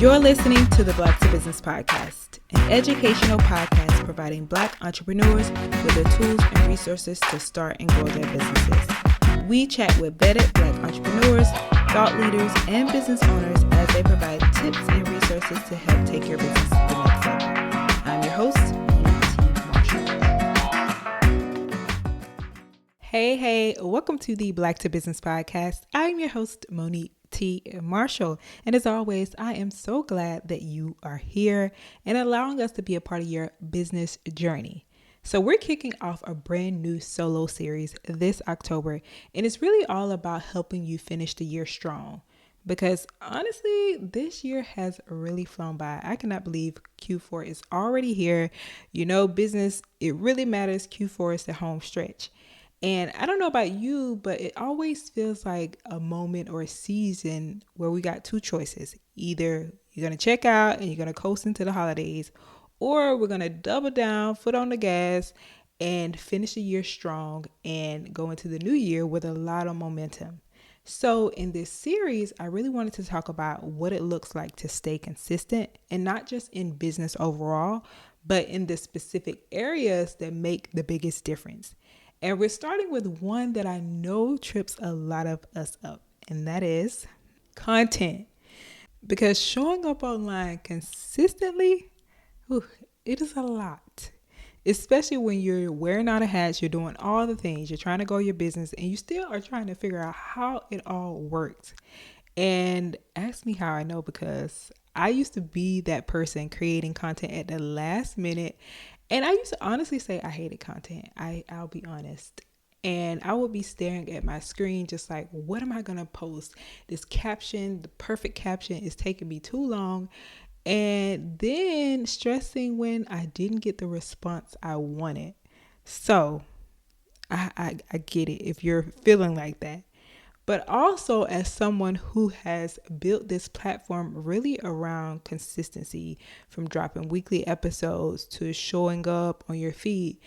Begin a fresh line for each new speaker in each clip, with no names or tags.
You're listening to the Black to Business Podcast, an educational podcast providing Black entrepreneurs with the tools and resources to start and grow their businesses. We chat with vetted Black entrepreneurs, thought leaders, and business owners as they provide tips and resources to help take your business to the next level. I'm your host, MONIQUE. Hey, welcome to the Black to Business Podcast. I'm your host, MONIQUE Marshall. And as always, I am so glad that you are here and allowing us to be a part of your business journey. So we're kicking off a brand new solo series this October, and it's really all about helping you finish the year strong. Because honestly, this year has really flown by. I cannot believe Q4 is already here. You know, business, it really matters. Q4 is the home stretch. And I don't know about you, but it always feels like a moment or a season where we got two choices. Either you're going to check out and you're going to coast into the holidays, or we're going to double down, foot on the gas, and finish the year strong and go into the new year with a lot of momentum. So in this series, I really wanted to talk about what it looks like to stay consistent, and not just in business overall, but in the specific areas that make the biggest difference. And we're starting with one that I know trips a lot of us up, and that is content. Because showing up online consistently, it is a lot. Especially when you're wearing all the hats, you're doing all the things, you're trying to grow your business, and you still are trying to figure out how it all works. And ask me how I know, because I used to be that person creating content at the last minute. And I used to honestly say I hated content. I'll be honest. And I would be staring at my screen just like, what am I going to post? This caption, the perfect caption, is taking me too long. And then stressing when I didn't get the response I wanted. So I get it if you're feeling like that. But also, as someone who has built this platform really around consistency, from dropping weekly episodes to showing up on your feed,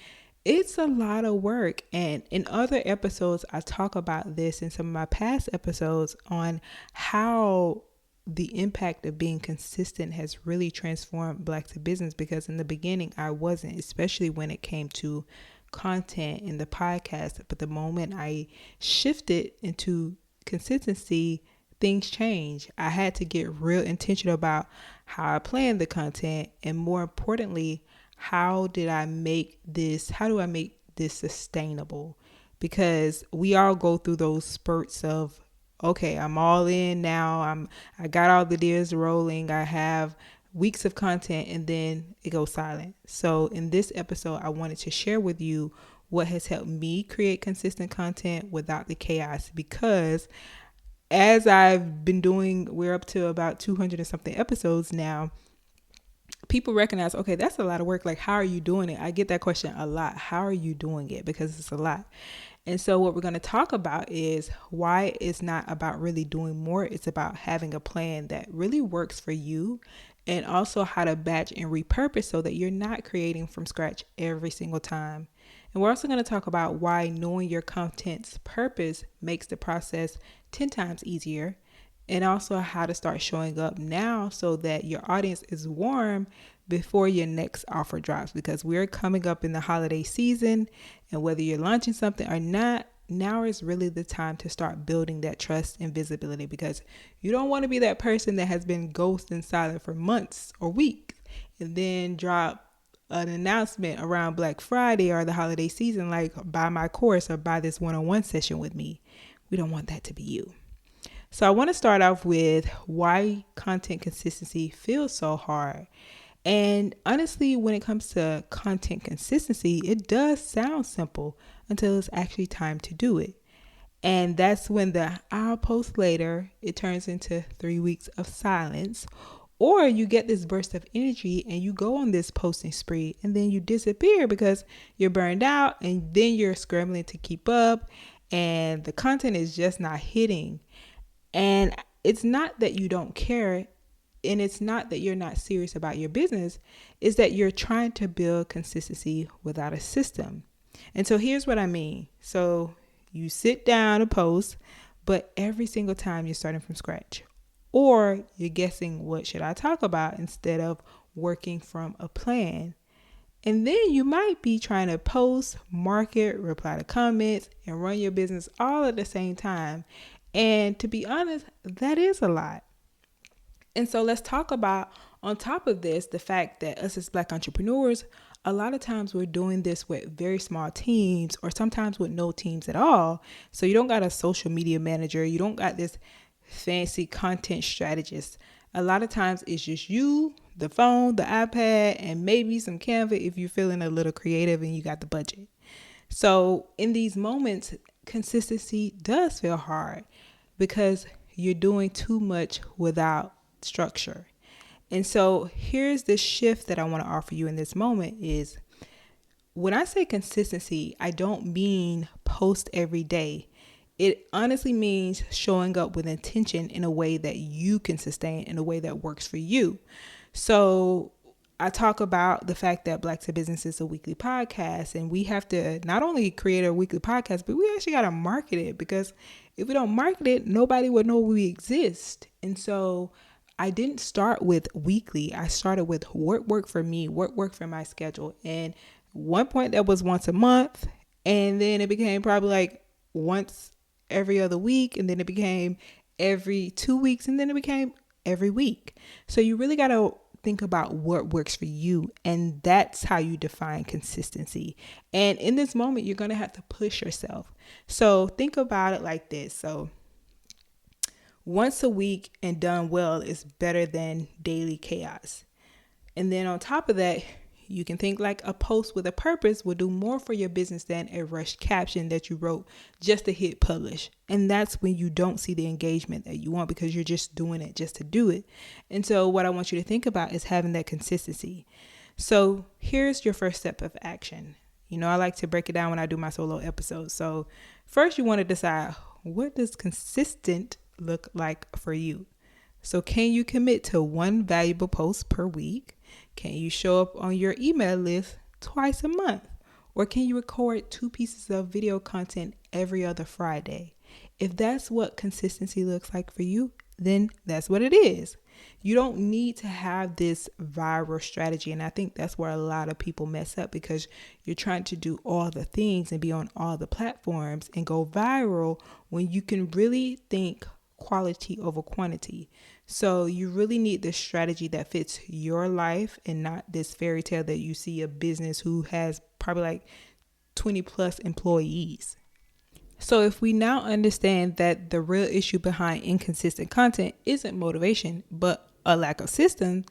it's a lot of work. And in other episodes, I talk about this in some of my past episodes on how the impact of being consistent has really transformed Black to Business, because in the beginning I wasn't, especially when it came to content in the podcast. But the moment I shifted into consistency, things change. I had to get real intentional about how I planned the content, and more importantly, how do I make this sustainable? Because we all go through those spurts of, okay, I'm all in now. I got all the gears rolling. I have weeks of content, and then it goes silent. So in this episode, I wanted to share with you what has helped me create consistent content without the chaos, because as I've been doing, we're up to about 200 and something episodes now, people recognize, okay, that's a lot of work. Like, how are you doing it? I get that question a lot. How are you doing it? Because it's a lot. And so what we're going to talk about is why it's not about really doing more. It's about having a plan that really works for you, and also how to batch and repurpose so that you're not creating from scratch every single time. And we're also going to talk about why knowing your content's purpose makes the process 10 times easier, and also how to start showing up now so that your audience is warm before your next offer drops, because we're coming up in the holiday season, and whether you're launching something or not, now is really the time to start building that trust and visibility, because you don't want to be that person that has been ghost and silent for months or weeks and then drop an announcement around Black Friday or the holiday season like, buy my course or buy this one-on-one session with me. We don't want that to be you. So I want to start off with why content consistency feels so hard. And honestly, when it comes to content consistency, it does sound simple until it's actually time to do it. And that's when the I'll post later, it turns into 3 weeks of silence. Or you get this burst of energy and you go on this posting spree, and then you disappear because you're burned out, and then you're scrambling to keep up, and the content is just not hitting. And it's not that you don't care, and it's not that you're not serious about your business. It's that you're trying to build consistency without a system. And so here's what I mean. So you sit down to post, but every single time you're starting from scratch. or you're guessing what should I talk about instead of working from a plan. And then you might be trying to post, market, reply to comments, and run your business all at the same time. And to be honest, that is a lot. And so let's talk about, on top of this, the fact that us as Black entrepreneurs, a lot of times we're doing this with very small teams or sometimes with no teams at all. So you don't got a social media manager. You don't got this fancy content strategist. A lot of times it's just you, the phone, the iPad, and maybe some Canva if you're feeling a little creative and you got the budget. So in these moments, consistency does feel hard because you're doing too much without structure. And so here's the shift that I want to offer you in this moment is when I say consistency, I don't mean post every day. It honestly means showing up with intention in a way that you can sustain, in a way that works for you. So I talk about the fact that Black to Business is a weekly podcast, and we have to not only create a weekly podcast, but we actually got to market it, because if we don't market it, nobody would know we exist. And so I didn't start with weekly. I started with what worked for me, what worked for my schedule. And one point that was once a month, and then it became probably like once every other week, and then it became every 2 weeks, and then it became every week. So you really got to think about what works for you, and that's how you define consistency. And in this moment, you're going to have to push yourself. So think about it like this. So once a week and done well is better than daily chaos. And then on top of that, you can think like a post with a purpose will do more for your business than a rushed caption that you wrote just to hit publish. And that's when you don't see the engagement that you want, because you're just doing it just to do it. And so what I want you to think about is having that consistency. So here's your first step of action. You know, I like to break it down when I do my solo episodes. So first you want to decide, what does consistent look like for you? So can you commit to one valuable post per week? Can you show up on your email list twice a month? Or can you record 2 pieces of video content every other Friday? If that's what consistency looks like for you, then that's what it is. You don't need to have this viral strategy. And I think that's where a lot of people mess up, because you're trying to do all the things and be on all the platforms and go viral when you can really think quality over quantity. So you really need this strategy that fits your life, and not this fairy tale that you see a business who has probably like 20 plus employees. So if we now understand that the real issue behind inconsistent content isn't motivation, but a lack of system,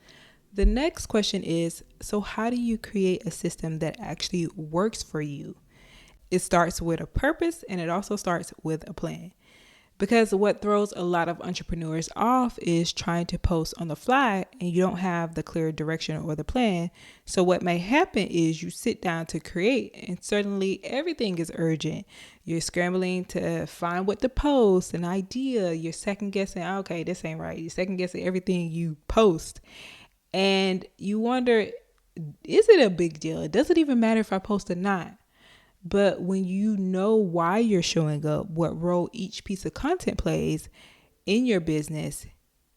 the next question is, so how do you create a system that actually works for you? It starts with a purpose, and it also starts with a plan. Because what throws a lot of entrepreneurs off is trying to post on the fly and you don't have the clear direction or the plan. So what may happen is you sit down to create, and suddenly everything is urgent. You're scrambling to find what to post, an idea. You're second guessing, okay, this ain't right. You're second guessing everything you post. And you wonder, is it a big deal? Does it even matter if I post or not? But when you know why you're showing up, what role each piece of content plays in your business,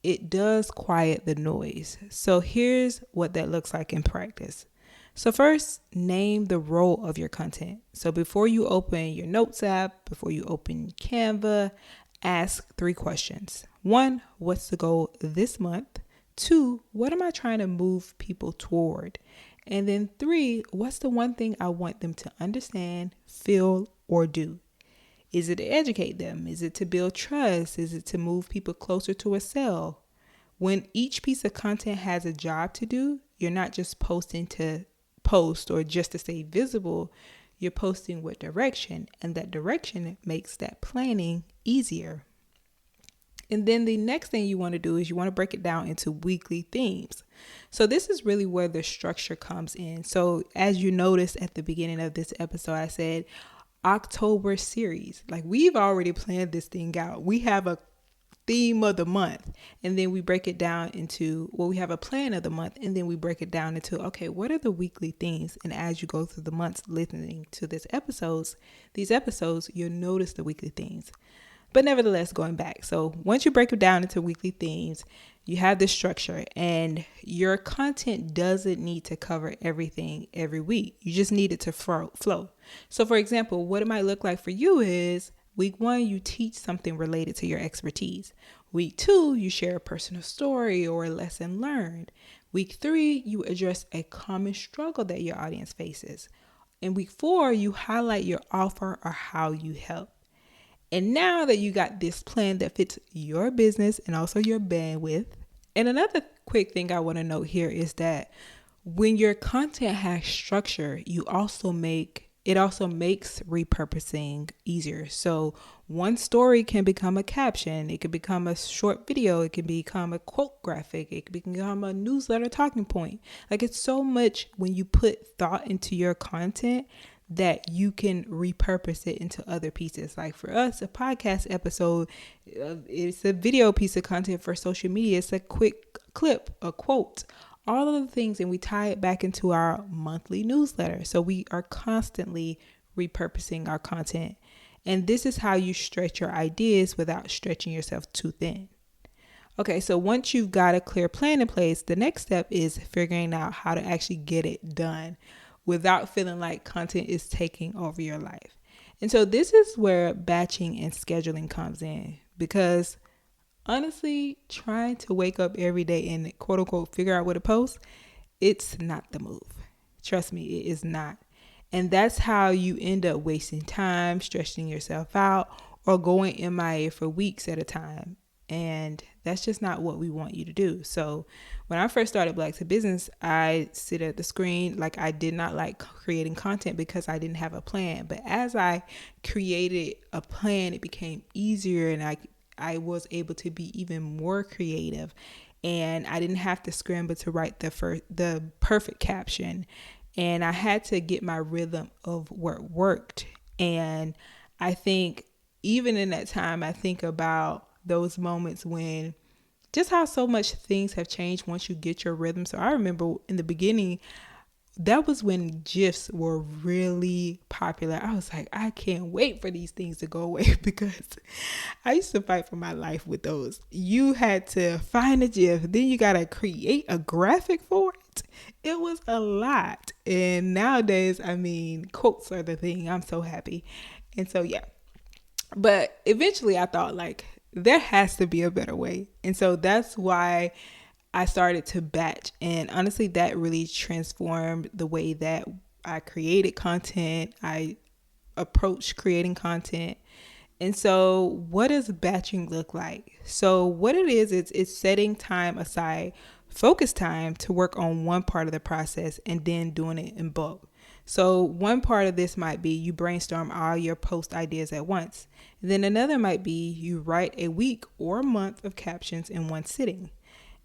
it does quiet the noise. So here's what that looks like in practice. So first, name the role of your content. So before you open your Notes app, before you open Canva, ask 3 questions. 1, what's the goal this month? 2, what am I trying to move people toward? And then 3, what's the one thing I want them to understand, feel, or do? Is it to educate them? Is it to build trust? Is it to move people closer to a sale? When each piece of content has a job to do, you're not just posting to post or just to stay visible. You're posting with direction, and that direction makes that planning easier. And then the next thing you want to do is you want to break it down into weekly themes. So this is really where the structure comes in. So as you noticed at the beginning of this episode, I said October series. Like, we've already planned this thing out. We have a theme of the month, and then we break it down into, well, we have a plan of the month, and then we break it down into, okay, what are the weekly themes? And as you go through the months listening to these episodes, you'll notice the weekly themes. But nevertheless, going back. So once you break it down into weekly themes, you have this structure, and your content doesn't need to cover everything every week. You just need it to flow. So for example, what it might look like for you is week 1, you teach something related to your expertise. Week 2, you share a personal story or a lesson learned. Week 3, you address a common struggle that your audience faces. In week 4, you highlight your offer or how you help. And now that you got this plan that fits your business and also your bandwidth. And another quick thing I want to note here is that when your content has structure, it also makes repurposing easier. So one story can become a caption, it can become a short video, it can become a quote graphic, it can become a newsletter talking point. Like, it's so much when you put thought into your content that you can repurpose it into other pieces. Like for us, a podcast episode, it's a video piece of content for social media. It's a quick clip, a quote, all of the things, and we tie it back into our monthly newsletter. So we are constantly repurposing our content. And this is how you stretch your ideas without stretching yourself too thin. Okay, so once you've got a clear plan in place, the next step is figuring out how to actually get it done without feeling like content is taking over your life. And so this is where batching and scheduling comes in, because honestly, trying to wake up every day and quote unquote figure out what to post, it's not the move. Trust me, it is not. And that's how you end up wasting time, stressing yourself out, or going MIA for weeks at a time. And that's just not what we want you to do. So when I first started Black to Business, I sit at the screen. Like, I did not like creating content because I didn't have a plan. But as I created a plan, it became easier, and I was able to be even more creative, and I didn't have to scramble to write the perfect caption. And I had to get my rhythm of what worked. And I think even in that time, I think about those moments when just how so much things have changed once you get your rhythm. So I remember in the beginning, that was when GIFs were really popular. I was like, I can't wait for these things to go away, because I used to fight for my life with those. You had to find a GIF, then you got to create a graphic for it. It was a lot. And nowadays, I mean, quotes are the thing. I'm so happy. And so, yeah. But eventually I thought, like, there has to be a better way. And so that's why I started to batch. And honestly, that really transformed the way that I created content. I approached creating content. And so what does batching look like? So what it is, it's setting time aside, focus time to work on one part of the process and then doing it in bulk. So one part of this might be you brainstorm all your post ideas at once. And then another might be you write a week or a month of captions in one sitting.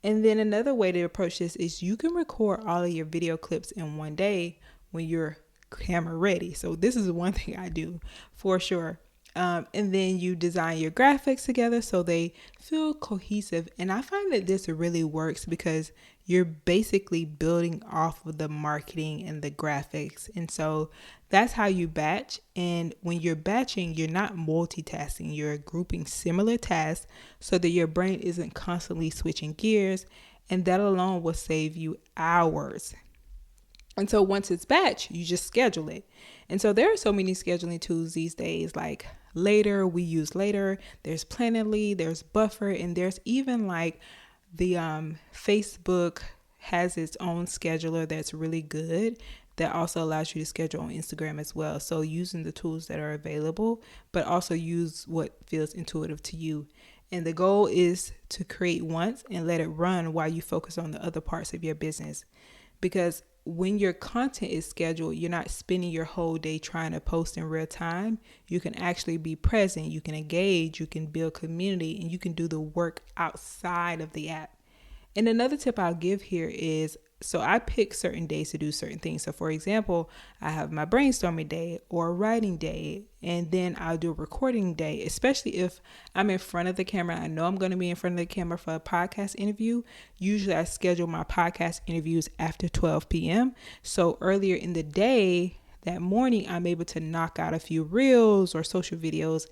And then another way to approach this is you can record all of your video clips in one day when you're camera ready. So this is one thing I do for sure. And then you design your graphics together so they feel cohesive. And I find that this really works because you're basically building off of the marketing and the graphics. And so that's how you batch. And when you're batching, you're not multitasking. You're grouping similar tasks so that your brain isn't constantly switching gears. And that alone will save you hours. And so once it's batch, you just schedule it. And so there are so many scheduling tools these days, like Later, we use Later. There's Planoly, there's Buffer, and there's even like the Facebook has its own scheduler that's really good, that also allows you to schedule on Instagram as well. So using the tools that are available, but also use what feels intuitive to you. And the goal is to create once and let it run while you focus on the other parts of your business. Because when your content is scheduled, you're not spending your whole day trying to post in real time. You can actually be present, you can engage, you can build community, and you can do the work outside of the app. And another tip I'll give here is, so I pick certain days to do certain things. So for example, I have my brainstorming day or a writing day, and then I'll do a recording day, especially if I'm in front of the camera. I know I'm going to be in front of the camera for a podcast interview. Usually I schedule my podcast interviews after 12 p.m. So earlier in the day, that morning, I'm able to knock out a few reels or social videos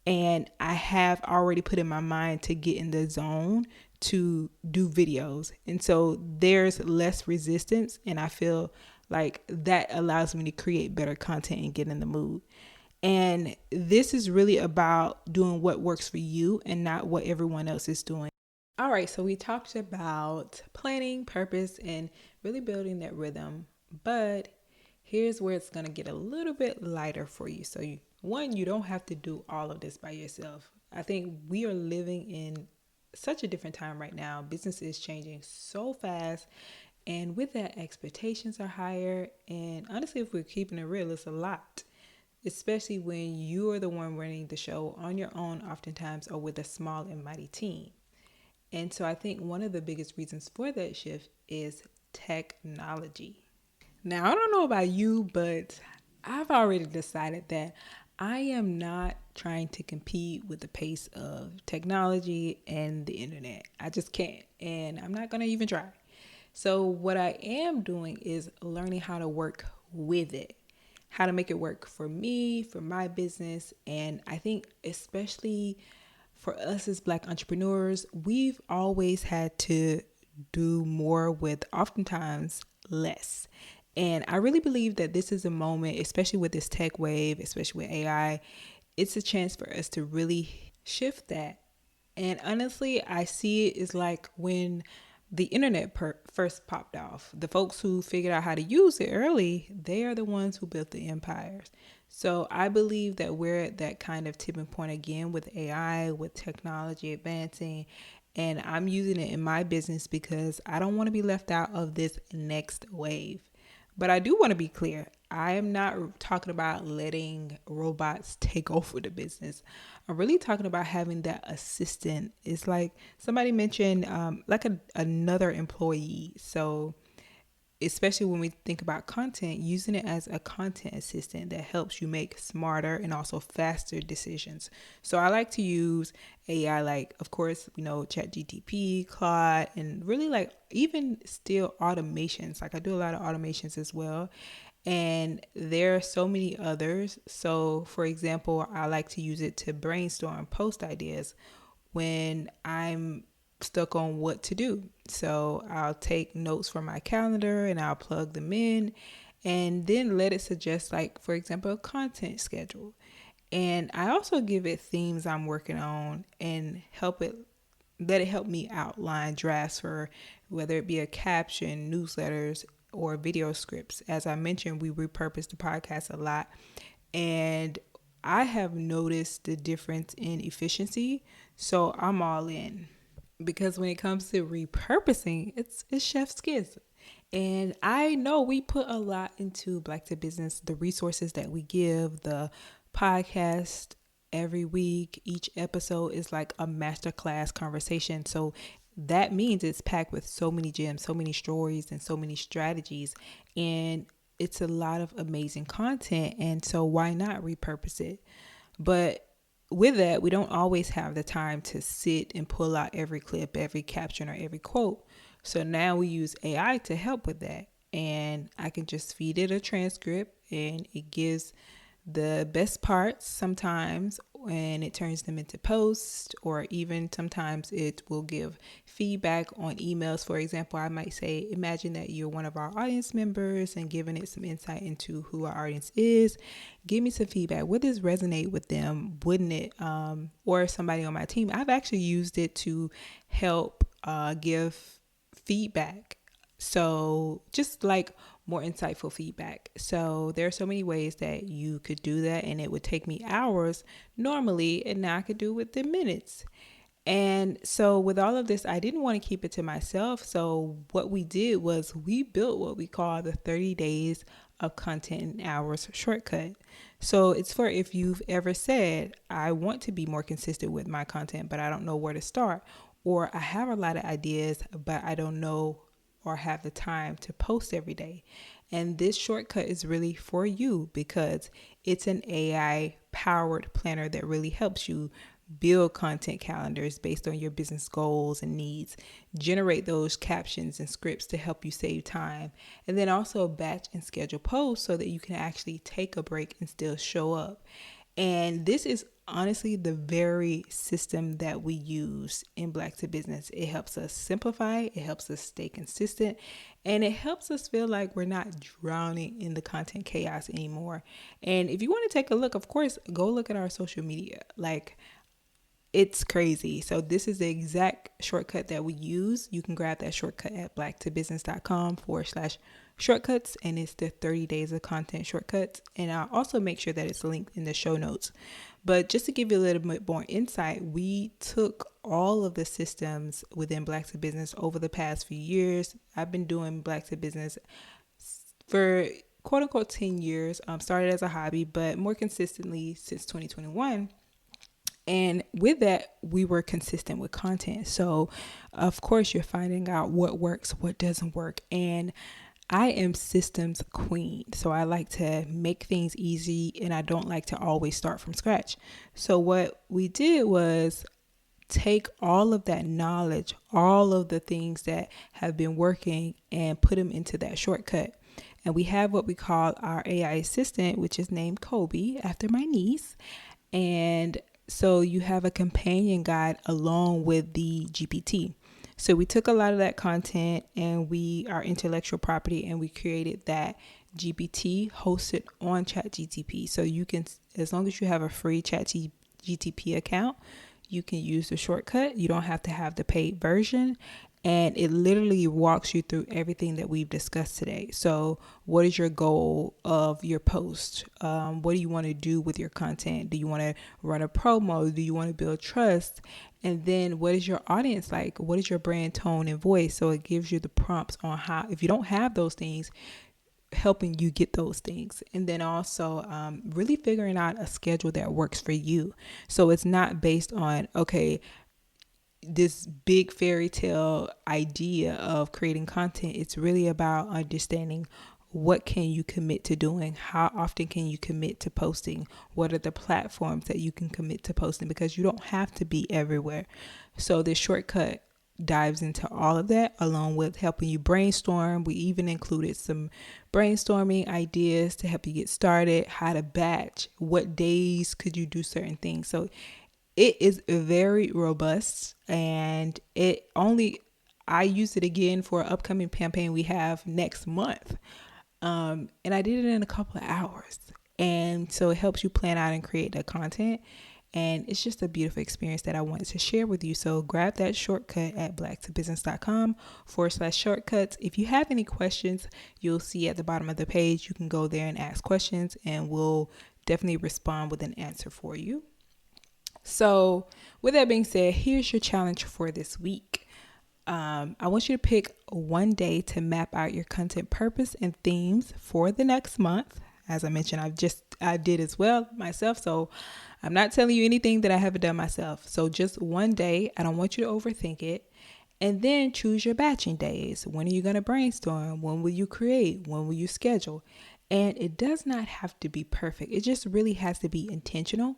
And I have already put in my mind to get in the zone to do videos. And so there's less resistance. And I feel like that allows me to create better content and get in the mood. And this is really about doing what works for you and not what everyone else is doing. All right, so we talked about planning, purpose, and really building that rhythm. But here's where it's going to get a little bit lighter for you. So, you don't have to do all of this by yourself. I think we are living in such a different time right now. Business is changing so fast. And with that, expectations are higher. And honestly, if we're keeping it real, it's a lot, especially when you are the one running the show on your own, oftentimes, or with a small and mighty team. And so I think one of the biggest reasons for that shift is technology. Now, I don't know about you, but I've already decided that I am not trying to compete with the pace of technology and the internet. I just can't, and I'm not going to even try. So what I am doing is learning how to work with it, how to make it work for me, for my business. And I think especially for us as Black entrepreneurs, we've always had to do more with oftentimes less. And I really believe that this is a moment, especially with this tech wave, especially with AI, it's a chance for us to really shift that. And honestly, I see it as like when the internet first popped off. The folks who figured out how to use it early, they are the ones who built the empires. So I believe that we're at that kind of tipping point again with AI, with technology advancing. And I'm using it in my business because I don't want to be left out of this next wave. But I do want to be clear. I am not talking about letting robots take over the business. I'm really talking about having that assistant. It's like somebody mentioned, another employee. So especially when we think about content, using it as a content assistant that helps you make smarter and also faster decisions. So I like to use AI, like, of course, ChatGPT, Claude, and really like even still automations. Like I do a lot of automations as well. And there are so many others. So for example, I like to use it to brainstorm post ideas when I'm stuck on what to do. So I'll take notes from my calendar and I'll plug them in and then let it suggest, like, for example, a content schedule. And I also give it themes I'm working on and let it help me outline drafts for whether it be a caption, newsletters, or video scripts. As I mentioned, we repurpose the podcast a lot. And I have noticed the difference in efficiency. So I'm all in. Because when it comes to repurposing, it's chef's kiss. And I know we put a lot into Black to Business, the resources that we give, the podcast every week. Each episode is like a masterclass conversation. So that means it's packed with so many gems, so many stories, and so many strategies. And it's a lot of amazing content. And so why not repurpose it? But with that, we don't always have the time to sit and pull out every clip, every caption, or every quote. So now we use AI to help with that. And I can just feed it a transcript and it gives the best parts sometimes, and it turns them into posts, or even sometimes it will give feedback on emails. For example, I might say, imagine that you're one of our audience members and giving it some insight into who our audience is. Give me some feedback. Would this resonate with them? Wouldn't it? Or somebody on my team. I've actually used it to help give feedback. So just like more insightful feedback. So there are so many ways that you could do that, and it would take me hours normally, and now I could do it within minutes. And so with all of this, I didn't want to keep it to myself. So what we did was we built what we call the 30 days of content and hours shortcut. So it's for if you've ever said, I want to be more consistent with my content, but I don't know where to start. Or I have a lot of ideas, but I don't know or have the time to post every day. And this shortcut is really for you because it's an AI powered planner that really helps you build content calendars based on your business goals and needs, generate those captions and scripts to help you save time, and then also batch and schedule posts so that you can actually take a break and still show up. And this is honestly the very system that we use in Black to Business. It helps us simplify, it helps us stay consistent, and it helps us feel like we're not drowning in the content chaos anymore. And if you want to take a look, of course, go look at our social media. Like, it's crazy. So this is the exact shortcut that we use. You can grab that shortcut at blacktobusiness.com/shortcuts, and it's the 30 days of content shortcuts. And I'll also make sure that it's linked in the show notes. But just to give you a little bit more insight, we took all of the systems within Black to Business over the past few years. I've been doing Black to Business for quote unquote 10 years. Started as a hobby, but more consistently since 2021. And with that, we were consistent with content. So, of course, you're finding out what works, what doesn't work. And I am systems queen. So I like to make things easy, and I don't like to always start from scratch. So what we did was take all of that knowledge, all of the things that have been working, and put them into that shortcut. And we have what we call our AI assistant, which is named Kobe after my niece. And so you have a companion guide along with the GPT. So we took a lot of that content and our intellectual property, and we created that GPT hosted on ChatGPT. So you can, as long as you have a free ChatGPT account, you can use the shortcut. You don't have to have the paid version. And it literally walks you through everything that we've discussed today. So what is your goal of your post? What do you want to do with your content? Do you want to run a promo? Do you want to build trust? And then what is your audience like? What is your brand tone and voice? So it gives you the prompts on how, if you don't have those things, helping you get those things. And then also really figuring out a schedule that works for you. So it's not based on, okay, this big fairy tale idea of creating content. It's really about understanding what can you commit to doing, how often can you commit to posting, what are the platforms that you can commit to posting, because you don't have to be everywhere. So this shortcut dives into all of that, along with helping you brainstorm. We even included some brainstorming ideas to help you get started, how to batch, what days could you do certain things. So it is very robust, and I use it again for an upcoming campaign we have next month. And I did it in a couple of hours. And so it helps you plan out and create the content. And it's just a beautiful experience that I wanted to share with you. So grab that shortcut at blacktobusiness.com/shortcuts. If you have any questions, you'll see at the bottom of the page, you can go there and ask questions, and we'll definitely respond with an answer for you. So with that being said, here's your challenge for this week. I want you to pick one day to map out your content purpose and themes for the next month. As I mentioned, I did as well myself. So I'm not telling you anything that I haven't done myself. So just one day. I don't want you to overthink it. And then choose your batching days. When are you going to brainstorm? When will you create? When will you schedule? And it does not have to be perfect. It just really has to be intentional.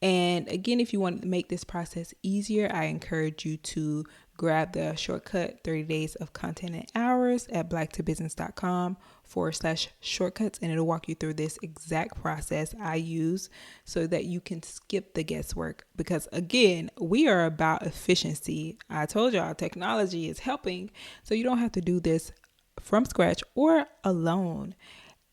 And again, if you want to make this process easier, I encourage you to grab the shortcut 30 days of content in hours at blacktobusiness.com/shortcuts. And it'll walk you through this exact process I use so that you can skip the guesswork. Because again, we are about efficiency. I told y'all technology is helping. So you don't have to do this from scratch or alone.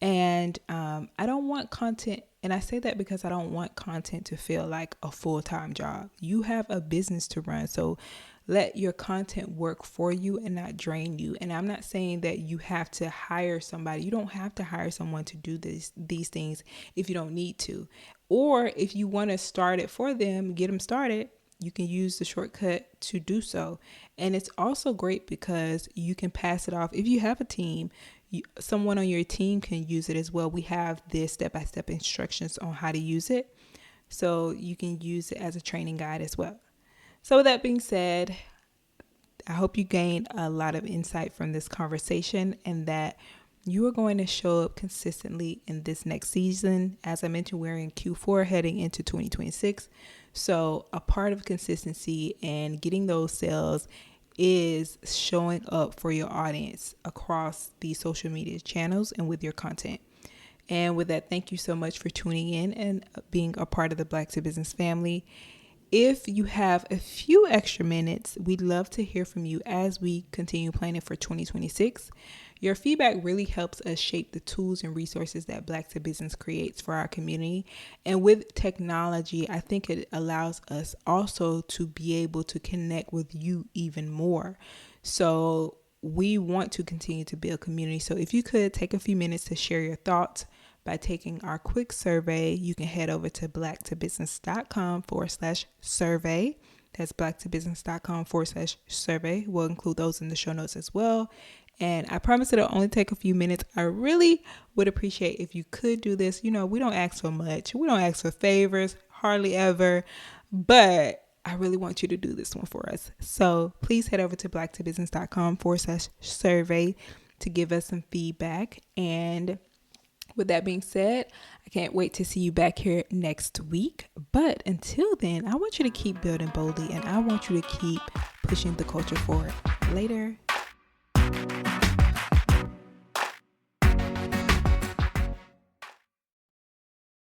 And I don't want content. And I say that because I don't want content to feel like a full-time job. You have a business to run. So let your content work for you and not drain you. And I'm not saying that you have to hire somebody. You don't have to hire someone to do these things if you don't need to. Or if you want to start it for them, get them started, you can use the shortcut to do so. And it's also great because you can pass it off. If you have a team, someone on your team can use it as well. We have this step-by-step instructions on how to use it. So you can use it as a training guide as well. So with that being said, I hope you gained a lot of insight from this conversation and that you are going to show up consistently in this next season. As I mentioned, we're in Q4 heading into 2026. So a part of consistency and getting those sales is showing up for your audience across the social media channels and with your content. And with that, thank you so much for tuning in and being a part of the Black to Business family. If you have a few extra minutes, we'd love to hear from you as we continue planning for 2026. Your feedback really helps us shape the tools and resources that Black to Business creates for our community. And with technology, I think it allows us also to be able to connect with you even more. So we want to continue to build community. So if you could take a few minutes to share your thoughts by taking our quick survey, you can head over to blacktobusiness.com/survey. That's blacktobusiness.com/survey. We'll include those in the show notes as well. And I promise it'll only take a few minutes. I really would appreciate if you could do this. We don't ask for much. We don't ask for favors, hardly ever. But I really want you to do this one for us. So please head over to blacktobusiness.com/survey to give us some feedback. And with that being said, I can't wait to see you back here next week. But until then, I want you to keep building boldly and I want you to keep pushing the culture forward. Later.